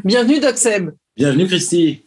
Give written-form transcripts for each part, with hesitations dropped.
Bienvenue Doc Seb. Bienvenue Christy.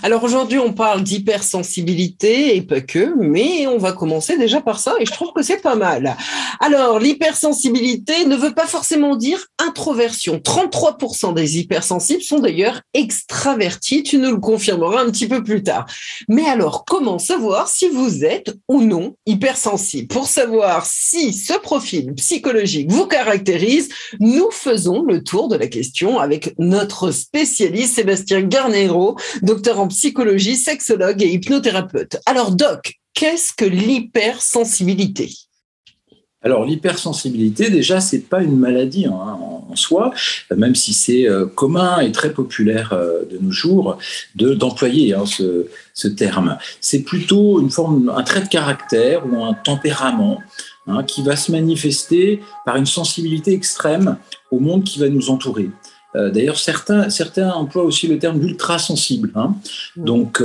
Alors aujourd'hui on parle d'hypersensibilité et pas que, mais on va commencer déjà par ça et je trouve que c'est pas mal. Alors l'hypersensibilité ne veut pas forcément dire introversion. 33% des hypersensibles sont d'ailleurs extravertis, tu nous le confirmeras un petit peu plus tard. Mais alors comment savoir si vous êtes ou non hypersensible? Pour savoir si ce profil psychologique vous caractérise, nous faisons le tour de la question avec notre spécialiste Sébastien Garnero, docteur en psychologie, sexologue et hypnothérapeute. Alors Doc, qu'est-ce que l'hypersensibilité ? Alors l'hypersensibilité, déjà, c'est pas une maladie en soi, même si c'est commun et très populaire de nos jours d'employer ce terme. C'est plutôt un trait de caractère ou un tempérament qui va se manifester par une sensibilité extrême au monde qui va nous entourer. D'ailleurs, certains emploient aussi le terme d'ultra-sensible. Donc,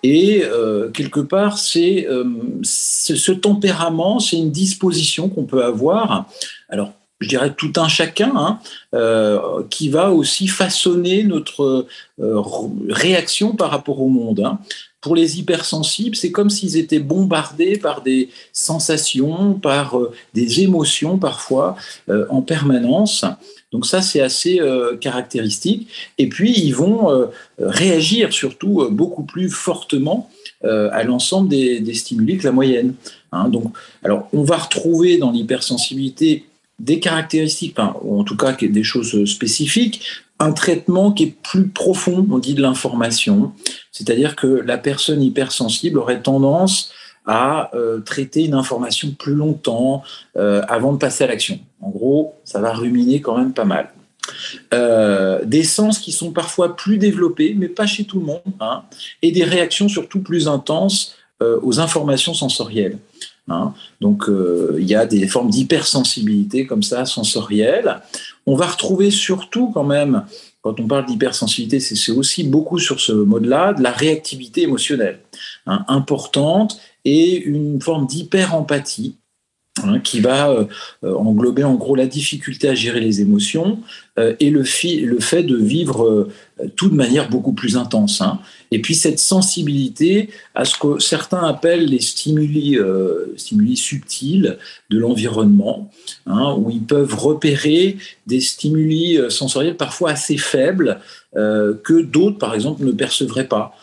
quelque part, ce tempérament, c'est une disposition qu'on peut avoir. Alors, je dirais tout un chacun, qui va aussi façonner notre réaction par rapport au monde. Pour les hypersensibles, c'est comme s'ils étaient bombardés par des sensations, par des émotions parfois en permanence. Donc ça, c'est assez caractéristique. Et puis, ils vont réagir surtout beaucoup plus fortement à l'ensemble des stimuli que la moyenne. Donc, alors, on va retrouver dans l'hypersensibilité des caractéristiques, ou en tout cas des choses spécifiques, un traitement qui est plus profond, on dit de l'information, c'est-à-dire que la personne hypersensible aurait tendance à traiter une information plus longtemps avant de passer à l'action. En gros, ça va ruminer quand même pas mal. Des sens qui sont parfois plus développés, mais pas chez tout le monde, et des réactions surtout plus intenses aux informations sensorielles. Donc, il y a des formes d'hypersensibilité comme ça, sensorielle. On va retrouver surtout quand même, quand on parle d'hypersensibilité, c'est aussi beaucoup sur ce mode-là, de la réactivité émotionnelle importante et une forme d'hyper-empathie qui va englober en gros la difficulté à gérer les émotions et le fait de vivre tout de manière beaucoup plus intense. Et puis cette sensibilité à ce que certains appellent les stimuli subtils de l'environnement, où ils peuvent repérer des stimuli sensoriels parfois assez faibles que d'autres, par exemple, ne percevraient pas.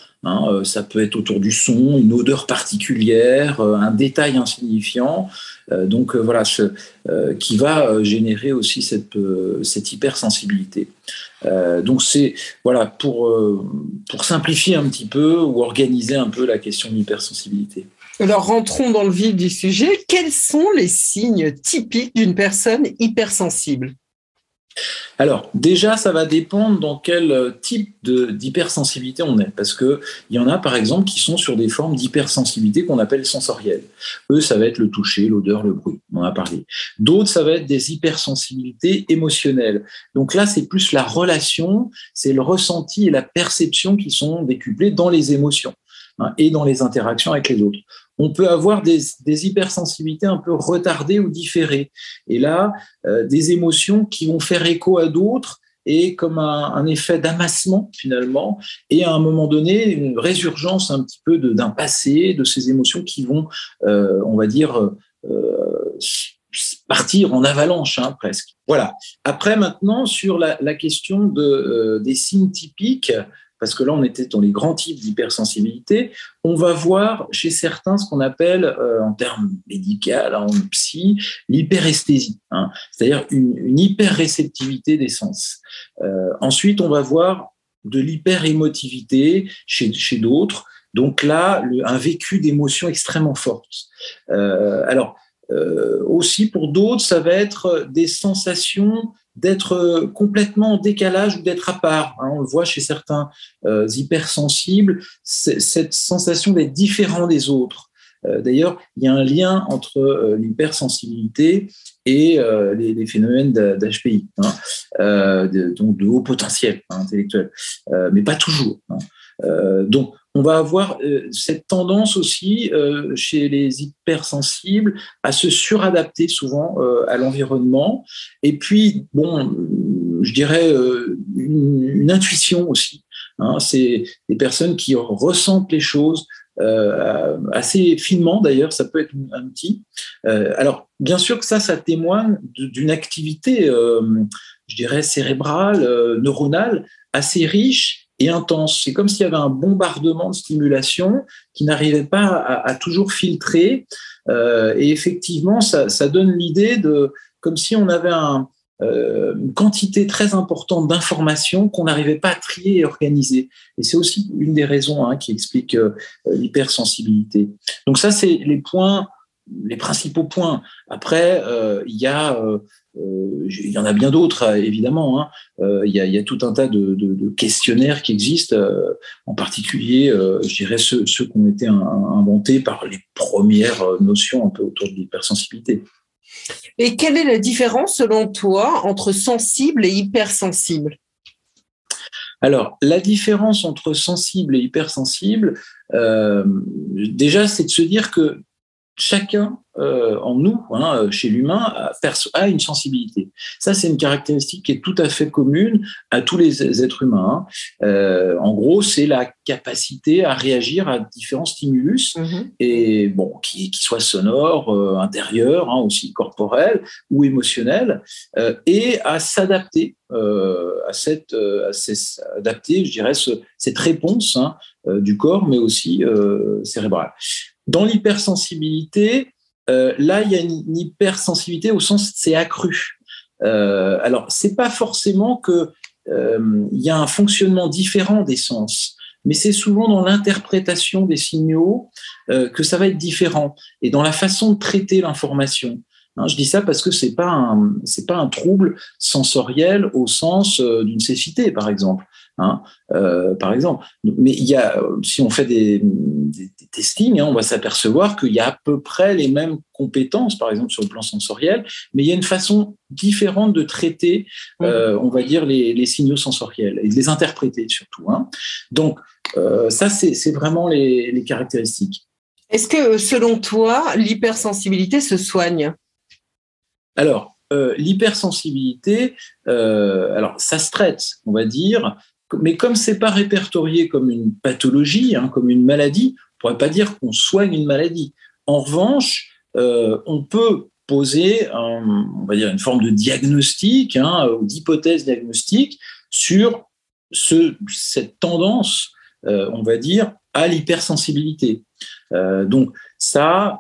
Ça peut être autour du son, une odeur particulière, un détail insignifiant. Voilà, qui va générer aussi cette hypersensibilité. Donc c'est voilà pour simplifier un petit peu ou organiser un peu la question de l'hypersensibilité. Alors rentrons dans le vif du sujet. Quels sont les signes typiques d'une personne hypersensible ? Alors, déjà, ça va dépendre dans quel type d'hypersensibilité on est. Parce qu'il y en a, par exemple, qui sont sur des formes d'hypersensibilité qu'on appelle sensorielles. Eux, ça va être le toucher, l'odeur, le bruit. On en a parlé. D'autres, ça va être des hypersensibilités émotionnelles. Donc là, c'est plus la relation, c'est le ressenti et la perception qui sont décuplés dans les émotions et dans les interactions avec les autres. On peut avoir des hypersensibilités un peu retardées ou différées. Et là, des émotions qui vont faire écho à d'autres et comme un effet d'amassement finalement, et à un moment donné, une résurgence un petit peu d'un passé, de ces émotions qui vont, on va dire, partir en avalanche presque. Voilà. Après, maintenant, sur la question des signes typiques, parce que là, on était dans les grands types d'hypersensibilité, on va voir chez certains ce qu'on appelle, en termes médicaux, en psy, l'hyperesthésie, c'est-à-dire une hyperréceptivité des sens. Ensuite, on va voir de l'hyperémotivité chez d'autres, donc là, un vécu d'émotions extrêmement fortes. Aussi, pour d'autres, ça va être des sensations d'être complètement en décalage ou d'être à part. On le voit chez certains hypersensibles, cette sensation d'être différent des autres. D'ailleurs, il y a un lien entre l'hypersensibilité et les phénomènes d'HPI, donc de haut potentiel intellectuel, mais pas toujours. Donc, on va avoir cette tendance aussi chez les hypersensibles à se suradapter souvent à l'environnement. Et puis, bon, je dirais, une intuition aussi. Hein. C'est des personnes qui ressentent les choses assez finement, d'ailleurs, ça peut être un outil. Alors, bien sûr que ça témoigne d'une activité, je dirais, cérébrale, neuronale, assez riche et intense. C'est comme s'il y avait un bombardement de stimulation qui n'arrivait pas à toujours filtrer. Et effectivement, ça donne l'idée de comme si on avait une quantité très importante d'informations qu'on n'arrivait pas à trier et organiser. Et c'est aussi une des raisons qui explique l'hypersensibilité. Donc ça, c'est les principaux points. Après, il y en a bien d'autres, évidemment. Hein. Il y a tout un tas de questionnaires qui existent, en particulier, je dirais, ceux qui ont été inventés par les premières notions un peu autour de l'hypersensibilité. Et quelle est la différence, selon toi, entre sensible et hypersensible ? Alors, la différence entre sensible et hypersensible, déjà, c'est de se dire que chacun en nous, chez l'humain, a une sensibilité. Ça, c'est une caractéristique qui est tout à fait commune à tous les êtres humains. En gros, c'est la capacité à réagir à différents stimulus, et qui soient sonores, intérieurs, aussi corporels ou émotionnels, et à s'adapter adapter, je dirais, cette réponse du corps, mais aussi cérébrale. Dans l'hypersensibilité, là, il y a une hypersensibilité au sens c'est accru. Alors, c'est pas forcément que il y a un fonctionnement différent des sens, mais c'est souvent dans l'interprétation des signaux que ça va être différent et dans la façon de traiter l'information. Je dis ça parce que c'est pas un trouble sensoriel au sens d'une cécité, par exemple. Par exemple. Mais si on fait des testings, on va s'apercevoir qu'il y a à peu près les mêmes compétences, par exemple sur le plan sensoriel, mais il y a une façon différente de traiter, on va dire, les signaux sensoriels et de les interpréter surtout. Donc, ça, c'est vraiment les caractéristiques. Est-ce que, selon toi, l'hypersensibilité se soigne ? Alors, l'hypersensibilité, ça se traite, on va dire, mais comme c'est pas répertorié comme une pathologie, comme une maladie, on pourrait pas dire qu'on soigne une maladie. En revanche, on peut poser, on va dire, une forme de diagnostic ou d'hypothèse diagnostique sur cette tendance, on va dire, à l'hypersensibilité. Donc ça,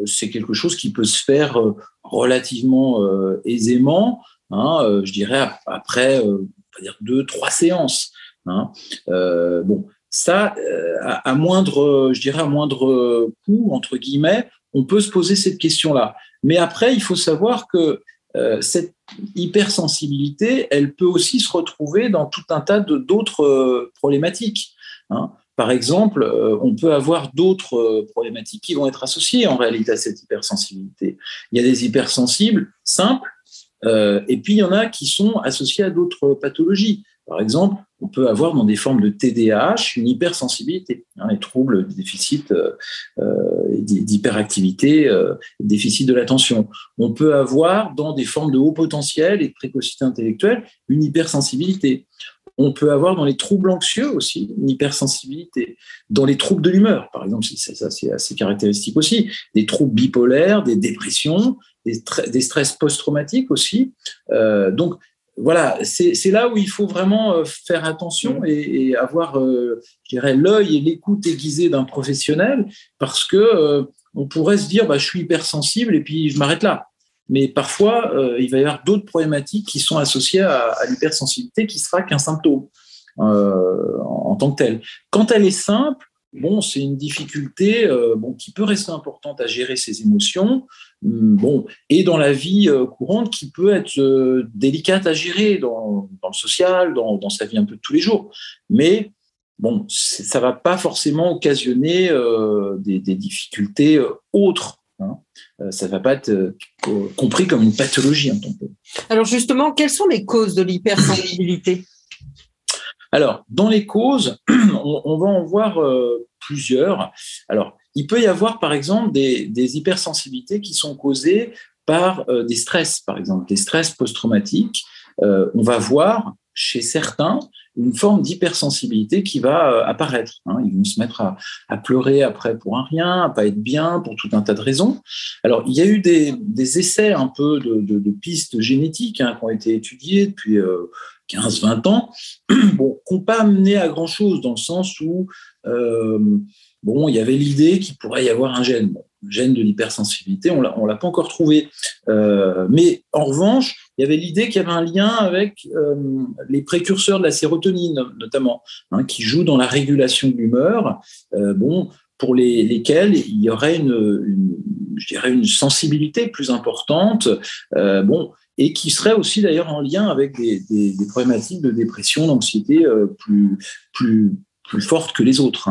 c'est quelque chose qui peut se faire relativement aisément, je dirais après, on va dire 2-3 séances. Ça, à moindre coût, entre guillemets, on peut se poser cette question-là. Mais après, il faut savoir que cette hypersensibilité, elle peut aussi se retrouver dans tout un tas d'autres problématiques. Par exemple, on peut avoir d'autres problématiques qui vont être associées en réalité à cette hypersensibilité. Il y a des hypersensibles simples, et puis il y en a qui sont associés à d'autres pathologies. Par exemple, on peut avoir dans des formes de TDAH une hypersensibilité, les troubles du déficit d'hyperactivité, déficit de l'attention. On peut avoir dans des formes de haut potentiel et de précocité intellectuelle une hypersensibilité. On peut avoir dans les troubles anxieux aussi une hypersensibilité. Dans les troubles de l'humeur, par exemple, c'est assez caractéristique aussi. Des troubles bipolaires, des dépressions, des stress post-traumatiques aussi. Donc, voilà, c'est là où il faut vraiment faire attention et avoir, je dirais, l'œil et l'écoute aiguisée d'un professionnel, parce que on pourrait se dire, je suis hypersensible et puis je m'arrête là. Mais parfois, il va y avoir d'autres problématiques qui sont associées à l'hypersensibilité qui ne sera qu'un symptôme en tant que tel. Quand elle est simple, c'est une difficulté qui peut rester importante à gérer ses émotions, et dans la vie courante qui peut être délicate à gérer dans le social, dans sa vie un peu de tous les jours. Mais ça ne va pas forcément occasionner des difficultés autres. Ça ne va pas être compris comme une pathologie en tant que tel. Alors justement, quelles sont les causes de l'hypersensibilité ? Alors, dans les causes, on va en voir plusieurs. Alors, il peut y avoir, par exemple, des hypersensibilités qui sont causées par des stress, par exemple, des stress post-traumatiques. on va voir chez certains une forme d'hypersensibilité qui va apparaître. Ils vont se mettre à pleurer après pour un rien, à pas être bien pour tout un tas de raisons. Alors, il y a eu des essais un peu de pistes génétiques qui ont été étudiées depuis 15-20 ans, bon, qui n'ont pas amené à grand-chose dans le sens où il y avait l'idée qu'il pourrait y avoir un gène. Bon, le gène de l'hypersensibilité, on l'a pas encore trouvé. Mais en revanche, il y avait l'idée qu'il y avait un lien avec les précurseurs de la sérotonine, notamment, qui jouent dans la régulation de l'humeur, pour lesquels il y aurait une sensibilité plus importante, et qui serait aussi d'ailleurs en lien avec des problématiques de dépression, d'anxiété plus fortes que les autres.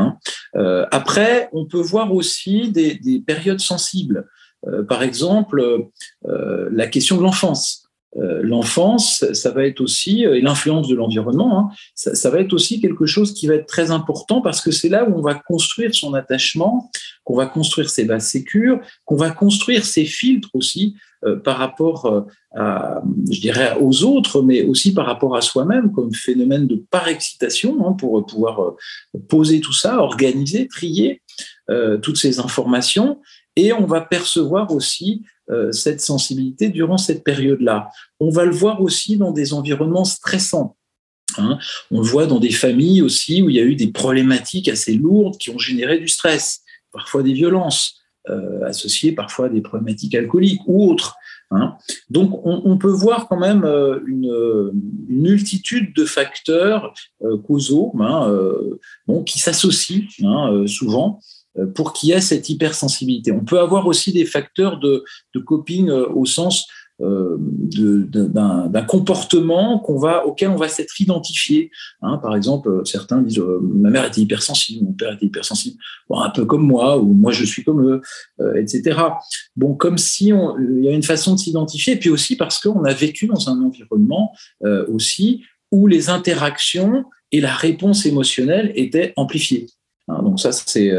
Après, on peut voir aussi des périodes sensibles. Par exemple, la question de l'enfance. L'enfance, ça va être aussi, et l'influence de l'environnement, ça va être aussi quelque chose qui va être très important parce que c'est là où on va construire son attachement, qu'on va construire ses bases sécures, qu'on va construire ses filtres aussi par rapport aux autres, mais aussi par rapport à soi-même, comme phénomène de par-excitation, pour pouvoir poser tout ça, organiser, trier toutes ces informations. Et on va percevoir aussi cette sensibilité durant cette période-là. On va le voir aussi dans des environnements stressants. On le voit dans des familles aussi où il y a eu des problématiques assez lourdes qui ont généré du stress, parfois des violences, associées parfois à des problématiques alcooliques ou autres. Donc, on peut voir quand même une multitude de facteurs causaux qui s'associent souvent pour qu'il y ait cette hypersensibilité. On peut avoir aussi des facteurs de coping au sens d'un comportement auquel on va s'être identifié. Par exemple, certains disent ma mère était hypersensible, mon père était hypersensible, un peu comme moi, ou moi je suis comme eux, etc. Bon, comme si il y a une façon de s'identifier, et puis aussi parce qu'on a vécu dans un environnement aussi où les interactions et la réponse émotionnelle étaient amplifiées. Donc ça, c'est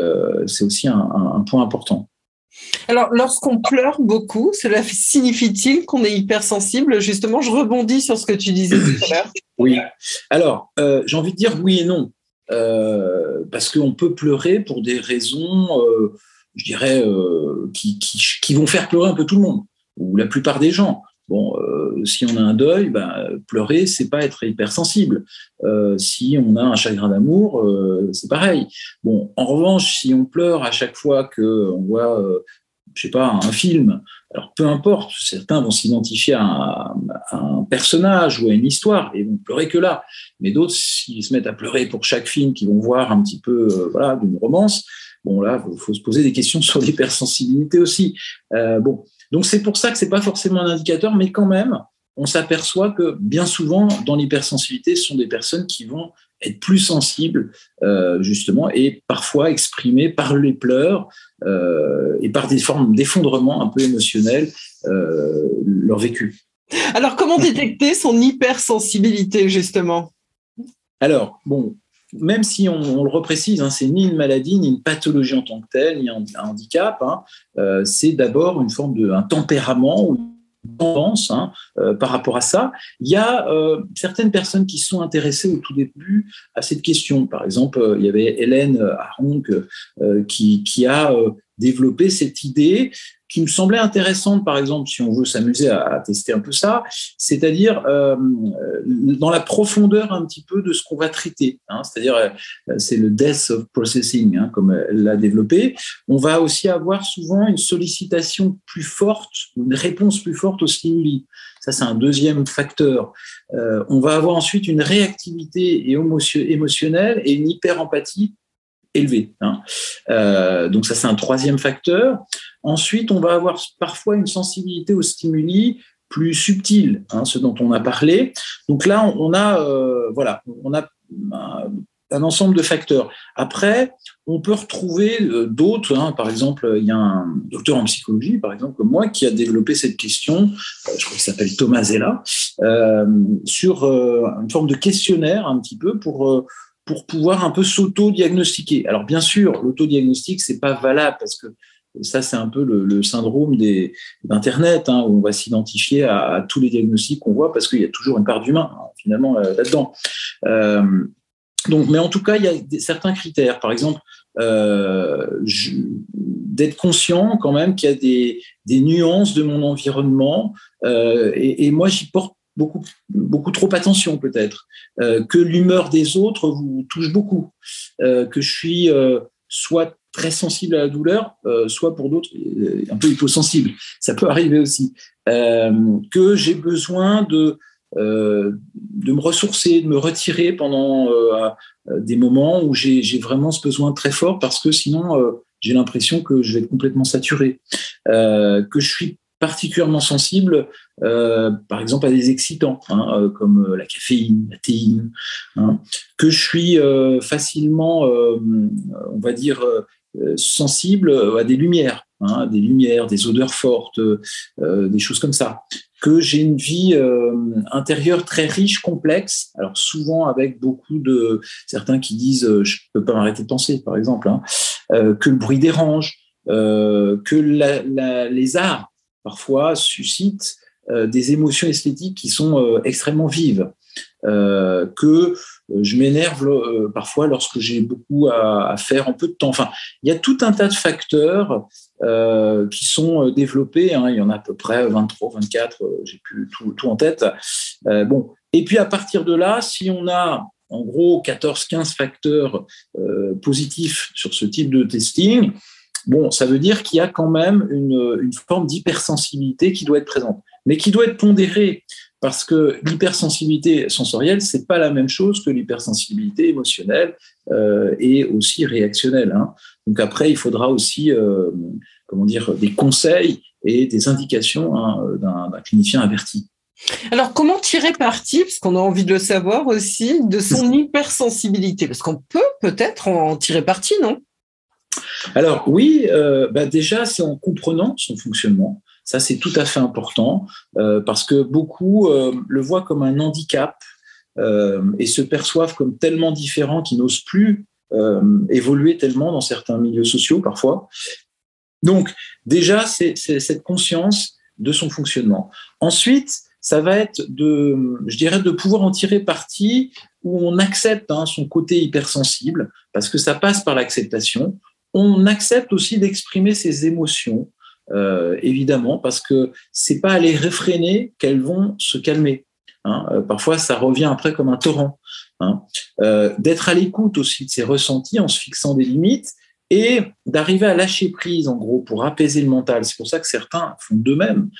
aussi un point important. Alors, lorsqu'on pleure beaucoup, cela signifie-t-il qu'on est hypersensible? Justement, je rebondis sur ce que tu disais tout à l'heure. Oui. Alors, j'ai envie de dire oui et non. Parce qu'on peut pleurer pour des raisons, qui vont faire pleurer un peu tout le monde, ou la plupart des gens. Bon, si on a un deuil, pleurer, c'est pas être hypersensible. Si on a un chagrin d'amour, c'est pareil. Bon, en revanche, si on pleure à chaque fois qu'on voit, un film, alors peu importe, certains vont s'identifier à un personnage ou à une histoire et vont pleurer que là. Mais d'autres, s'ils se mettent à pleurer pour chaque film qu'ils vont voir un petit peu, d'une romance, bon là, faut se poser des questions sur l'hypersensibilité aussi. Donc c'est pour ça que c'est pas forcément un indicateur, mais quand même, on s'aperçoit que bien souvent, dans l'hypersensibilité, ce sont des personnes qui vont être plus sensibles, justement, et parfois exprimer par les pleurs et par des formes d'effondrement un peu émotionnel leur vécu. Alors, comment détecter son hypersensibilité, justement? Alors, même si on le reprécise, c'est ni une maladie, ni une pathologie en tant que telle, ni un handicap, c'est d'abord une forme un tempérament ou une tendance par rapport à ça. Il y a certaines personnes qui sont intéressées au tout début à cette question. Par exemple, il y avait Hélène Aronc qui a développé cette idée qui me semblait intéressante, par exemple, si on veut s'amuser à tester un peu ça, c'est-à-dire dans la profondeur un petit peu de ce qu'on va traiter. C'est-à-dire, c'est le depth of processing, comme elle l'a développé. On va aussi avoir souvent une sollicitation plus forte, une réponse plus forte aux stimuli. Ça, c'est un deuxième facteur. On va avoir ensuite une réactivité émotionnelle et une hyper-empathie élevée. Donc ça, c'est un troisième facteur. Ensuite, on va avoir parfois une sensibilité aux stimuli plus subtils, ce dont on a parlé. Donc là, on a un ensemble de facteurs. Après, on peut retrouver d'autres. Par exemple, il y a un docteur en psychologie, par exemple, comme moi, qui a développé cette question, je crois qu'il s'appelle Thomas Zella, sur une forme de questionnaire un petit peu pour pouvoir un peu s'auto-diagnostiquer. Alors bien sûr, l'autodiagnostic, c'est pas valable parce que ça c'est un peu le syndrome d'Internet, hein, où on va s'identifier à tous les diagnostics qu'on voit parce qu'il y a toujours une part d'humain, hein, finalement, là-dedans. Donc, mais en tout cas, il y a certains critères. Par exemple, d'être conscient quand même qu'il y a des nuances de mon environnement, et moi, j'y porte beaucoup trop attention peut-être, que l'humeur des autres vous touche beaucoup, que je suis soit très sensible à la douleur, soit pour d'autres un peu hyposensible. Ça peut arriver aussi. Que j'ai besoin de me ressourcer, de me retirer pendant des moments où j'ai vraiment ce besoin très fort parce que sinon j'ai l'impression que je vais être complètement saturé, que je suis particulièrement sensible, par exemple, à des excitants, hein, comme la caféine, la théine, hein, que je suis facilement, on va dire, sensible à des lumières, hein, des odeurs fortes, des choses comme ça. Que j'ai une vie intérieure très riche, complexe, alors souvent avec beaucoup de certains qui disent je peux pas m'arrêter de penser, par exemple, hein, que le bruit dérange, que les arts parfois suscitent des émotions esthétiques qui sont extrêmement vives, que je m'énerve parfois lorsque j'ai beaucoup à faire en peu de temps. Enfin, il y a tout un tas de facteurs qui sont développés, hein, il y en a à peu près 23, 24, j'ai plus tout en tête. Bon. Et puis à partir de là, si on a en gros 14-15 facteurs positifs sur ce type de testing, bon, ça veut dire qu'il y a quand même une forme d'hypersensibilité qui doit être présente, mais qui doit être pondérée, parce que l'hypersensibilité sensorielle, c'est pas la même chose que l'hypersensibilité émotionnelle et aussi réactionnelle, hein. Donc après, il faudra aussi, des conseils et des indications, hein, d'un clinicien averti. Alors, comment tirer parti, parce qu'on a envie de le savoir aussi, de son hypersensibilité? Parce qu'on peut peut-être en tirer parti, non? Alors oui, déjà c'est en comprenant son fonctionnement. Ça c'est tout à fait important parce que beaucoup le voient comme un handicap et se perçoivent comme tellement différents qu'ils n'osent plus évoluer tellement dans certains milieux sociaux parfois. Donc déjà c'est cette conscience de son fonctionnement. Ensuite, ça va être de pouvoir en tirer parti où on accepte, hein, son côté hypersensible, parce que ça passe par l'acceptation. On accepte aussi d'exprimer ses émotions, évidemment, parce que c'est pas à les réfréner qu'elles vont se calmer, hein. Parfois, ça revient après comme un torrent, hein. D'être à l'écoute aussi de ses ressentis en se fixant des limites et d'arriver à lâcher prise, en gros, pour apaiser le mental. C'est pour ça que certains font d'eux-mêmes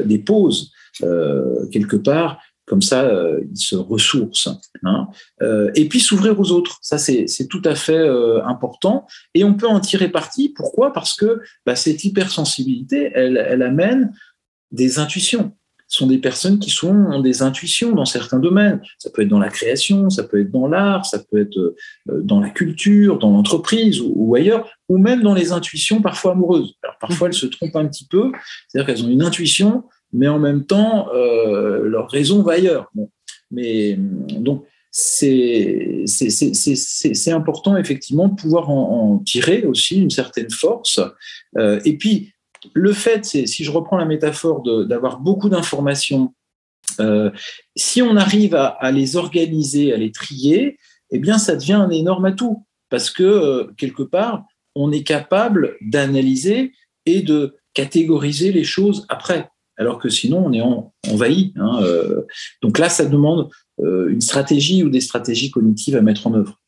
des pauses, quelque part. Comme ça, ils se ressourcent, hein. Et puis s'ouvrir aux autres, ça c'est tout à fait important. Et on peut en tirer parti. Pourquoi? Parce que cette hypersensibilité, elle amène des intuitions. Ce sont des personnes qui ont des intuitions dans certains domaines. Ça peut être dans la création, ça peut être dans l'art, ça peut être dans la culture, dans l'entreprise ou ailleurs, ou même dans les intuitions parfois amoureuses. Alors parfois, elles se trompent un petit peu, c'est-à-dire qu'elles ont une intuition, mais en même temps, leur raison va ailleurs. Bon. Mais donc, c'est important, effectivement, de pouvoir en tirer aussi une certaine force. Et puis, le fait, si je reprends la métaphore d'avoir beaucoup d'informations, si on arrive à les organiser, à les trier, eh bien, ça devient un énorme atout. Parce que, quelque part, on est capable d'analyser et de catégoriser les choses après. Alors que sinon, on est envahi, hein. Donc là, ça demande une stratégie ou des stratégies cognitives à mettre en œuvre.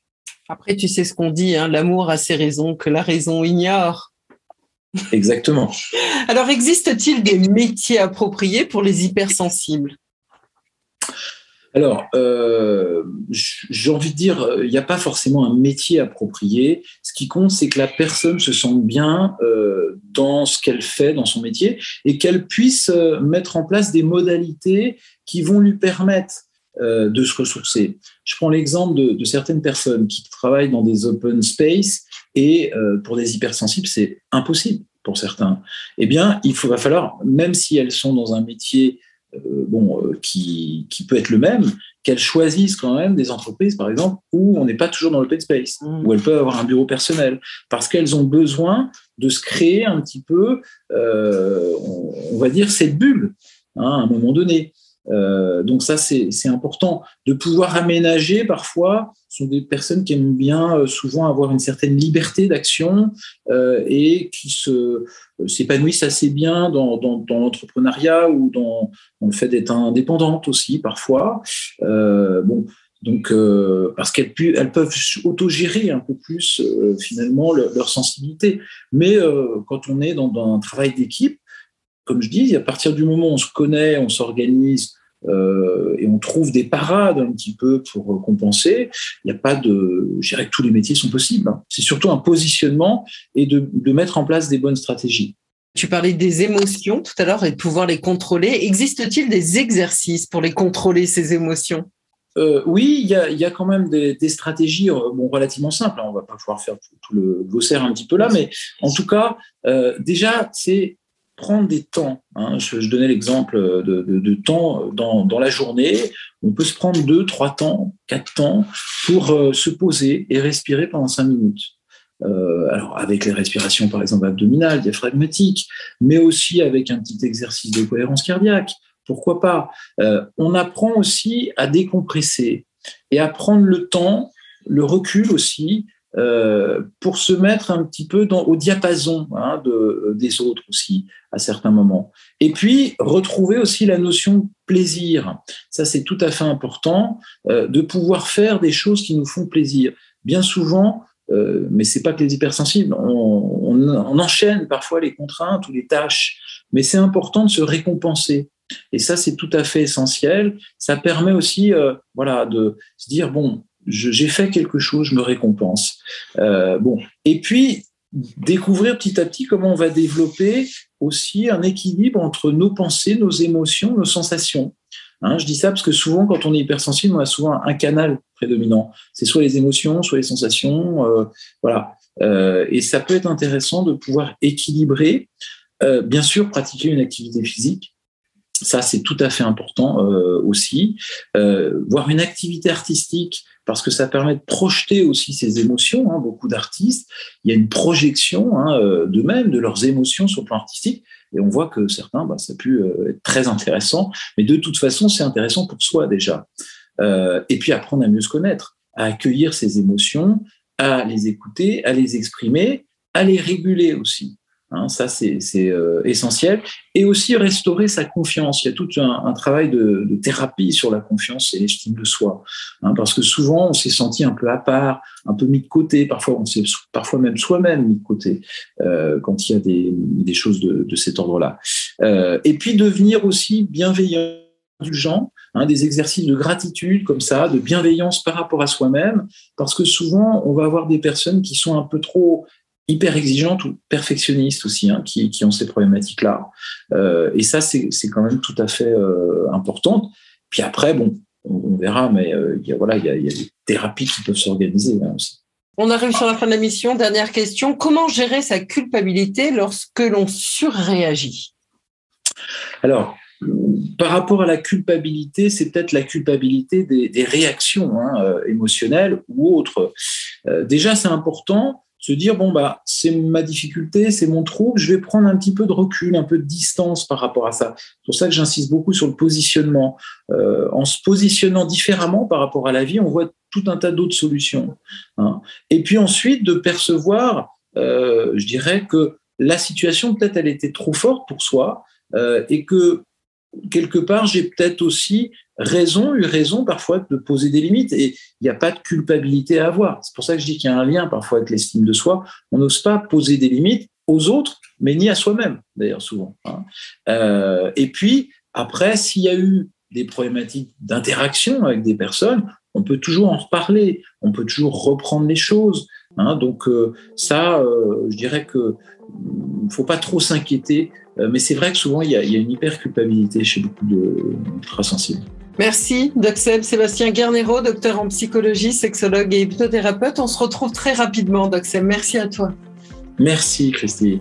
Après, tu sais ce qu'on dit, hein, l'amour a ses raisons que la raison ignore. Exactement. Alors, existe-t-il des métiers appropriés pour les hypersensibles? Alors, j'ai envie de dire, il n'y a pas forcément un métier approprié. Ce qui compte, c'est que la personne se sente bien dans ce qu'elle fait, dans son métier, et qu'elle puisse mettre en place des modalités qui vont lui permettre de se ressourcer. Je prends l'exemple de certaines personnes qui travaillent dans des open space et pour des hypersensibles, c'est impossible pour certains. Eh bien, va falloir, même si elles sont dans un métier qui peut être le même, qu'elles choisissent quand même des entreprises, par exemple, où on n'est pas toujours dans l'open space, où elles peuvent avoir un bureau personnel, parce qu'elles ont besoin de se créer un petit peu, on va dire, cette bulle, à un moment donné. Donc ça, c'est important de pouvoir aménager. Parfois, ce sont des personnes qui aiment bien souvent avoir une certaine liberté d'action et qui s'épanouissent assez bien dans l'entrepreneuriat ou dans le fait d'être indépendante aussi parfois. Parce qu'elles peuvent autogérer un peu plus finalement leur sensibilité. Mais quand on est dans un travail d'équipe, comme je dis, à partir du moment où on se connaît, on s'organise et on trouve des parades un petit peu pour compenser, il n'y a pas je dirais que tous les métiers sont possibles. C'est surtout un positionnement et de mettre en place des bonnes stratégies. Tu parlais des émotions tout à l'heure et de pouvoir les contrôler. Existe-t-il des exercices pour les contrôler, ces émotions ? Oui, il y a quand même des stratégies relativement simples. On ne va pas pouvoir faire tout le glossaire un petit peu là, mais en tout cas, déjà, c'est prendre des temps. Je donnais l'exemple de temps dans la journée. On peut se prendre 2, 3 temps, 4 temps pour se poser et respirer pendant 5 minutes. Alors avec les respirations par exemple abdominales, diaphragmatiques, mais aussi avec un petit exercice de cohérence cardiaque. Pourquoi pas ? On apprend aussi à décompresser et à prendre le temps, le recul aussi, pour se mettre un petit peu au diapason des autres aussi à certains moments. Et puis retrouver aussi la notion de plaisir. Ça, c'est tout à fait important, de pouvoir faire des choses qui nous font plaisir. Bien souvent, mais c'est pas que les hypersensibles, on enchaîne parfois les contraintes ou les tâches, mais c'est important de se récompenser. Et ça, c'est tout à fait essentiel. Ça permet aussi de se dire, bon, j'ai fait quelque chose, je me récompense. Et puis, découvrir petit à petit comment on va développer aussi un équilibre entre nos pensées, nos émotions, nos sensations. Je dis ça parce que souvent, quand on est hypersensible, on a souvent un canal prédominant. C'est soit les émotions, soit les sensations. Et ça peut être intéressant de pouvoir équilibrer. Bien sûr, pratiquer une activité physique. Ça, c'est tout à fait important aussi. Voir une activité artistique, parce que ça permet de projeter aussi ses émotions. Beaucoup d'artistes, il y a une projection d'eux-mêmes, de leurs émotions sur le plan artistique. Et on voit que certains, ça a pu être très intéressant. Mais de toute façon, c'est intéressant pour soi déjà. Et puis apprendre à mieux se connaître, à accueillir ses émotions, à les écouter, à les exprimer, à les réguler aussi. Ça, c'est essentiel. Et aussi restaurer sa confiance. Il y a tout un travail de thérapie sur la confiance et l'estime de soi. Parce que souvent, on s'est senti un peu à part, un peu mis de côté. Parfois, on s'est même soi-même mis de côté quand il y a des choses de cet ordre-là. Et puis, devenir aussi bienveillant, indulgent, des exercices de gratitude comme ça, de bienveillance par rapport à soi-même. Parce que souvent, on va avoir des personnes qui sont un peu trop hyper exigeantes ou perfectionnistes aussi, qui ont ces problématiques-là. Et ça, c'est quand même tout à fait important. Puis après, on verra, mais il y a des thérapies qui peuvent s'organiser aussi. On arrive sur la fin de la mission. Dernière question. Comment gérer sa culpabilité lorsque l'on surréagit ? Alors, par rapport à la culpabilité, c'est peut-être la culpabilité des réactions émotionnelles ou autres. Déjà, c'est important se dire, c'est ma difficulté, c'est mon trouble, je vais prendre un petit peu de recul, un peu de distance par rapport à ça. C'est pour ça que j'insiste beaucoup sur le positionnement. En se positionnant différemment par rapport à la vie, on voit tout un tas d'autres solutions. Et puis ensuite, de percevoir, je dirais que la situation, peut-être, elle était trop forte pour soi et que quelque part, j'ai peut-être aussi eu raison parfois de poser des limites et il n'y a pas de culpabilité à avoir. C'est pour ça que je dis qu'il y a un lien parfois avec l'estime de soi. On n'ose pas poser des limites aux autres, mais ni à soi-même, d'ailleurs, souvent. Et puis, après, s'il y a eu des problématiques d'interaction avec des personnes, on peut toujours en reparler, on peut toujours reprendre les choses. Donc ça, je dirais que il ne faut pas trop s'inquiéter, mais c'est vrai que souvent il y a une hyper-culpabilité chez beaucoup d'ultrasensibles. Merci, Doc-Seb. Sébastien Guernero, docteur en psychologie, sexologue et hypnothérapeute. On se retrouve très rapidement, Doc-Seb. Merci à toi. Merci, Christine.